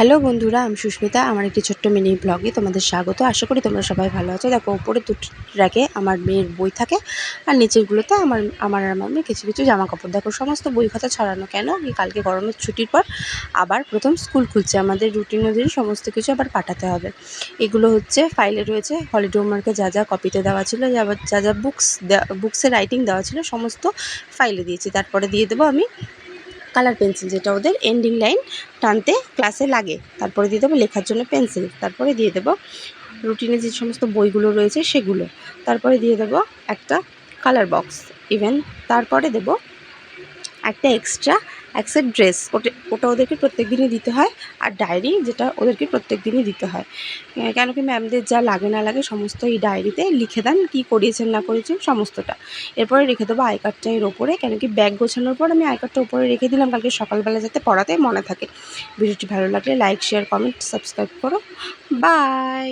Hello বন্ধুরা, আমি সুস্মিতা। আমার একটি ছোট্ট মিনি ব্লগে তোমাদের স্বাগত। আশা করি তোমরা সবাই ভালো আছো। দেখো, উপরে দুটো র্যাকে আমার মেয়ের বই থাকে, আর নিচেরগুলোতে আমার আর আমার মেয়ের কিছু কিছু জামা কাপড়। দেখো, সমস্ত বই খাতা ছড়ানো কেন, কালকে গরমের ছুটির পর আবার প্রথম স্কুল খুলছে, আমাদের রুটিন অনুযায়ী সমস্ত কিছু আবার পাঠাতে হবে। এগুলো হচ্ছে ফাইলে রয়েছে, হলিডে হোমওয়ার্কে যা যা কপিতে দেওয়া ছিল, যা যা বুকসে রাইটিং দেওয়া ছিল, সমস্ত ফাইলে দিয়েছি। তারপরে দিয়ে দেবো আমি কালার পেন্সিল, যেটা ওদের এন্ডিং লাইন টানতে ক্লাসে লাগে। তারপরে দিয়ে দেবো লেখার জন্য পেন্সিল। তারপরে দিয়ে দেবো রুটিনে যে সমস্ত বইগুলো রয়েছে সেগুলো। তারপরে দিয়ে দেবো একটা কালার বক্স ইভেন। তারপরে দেবো একটা এক্সট্রা এক সেট ড্রেস, ওটা ওদেরকে প্রত্যেক দিনই দিতে হয়। আর ডায়েরি, যেটা ওদেরকে প্রত্যেক দিনই দিতে হয়। কেন কি ম্যামদের যা লাগে না লাগে সমস্ত এই ডায়েরিতে লিখে দেন, কী করিয়েছেন না করিয়েছেন সমস্তটা। এরপরে রেখে দেবো আই কার্ডটা এর ওপরে, কেন কি ব্যাগ গোছানোর পর আমি আই কার্ডটা ওপরে রেখে দিলাম, কালকে সকালবেলা যাতে পড়াতে মনে থাকে। ভিডিওটি ভালো লাগলে লাইক, শেয়ার, কমেন্ট, সাবস্ক্রাইব করো। বাই।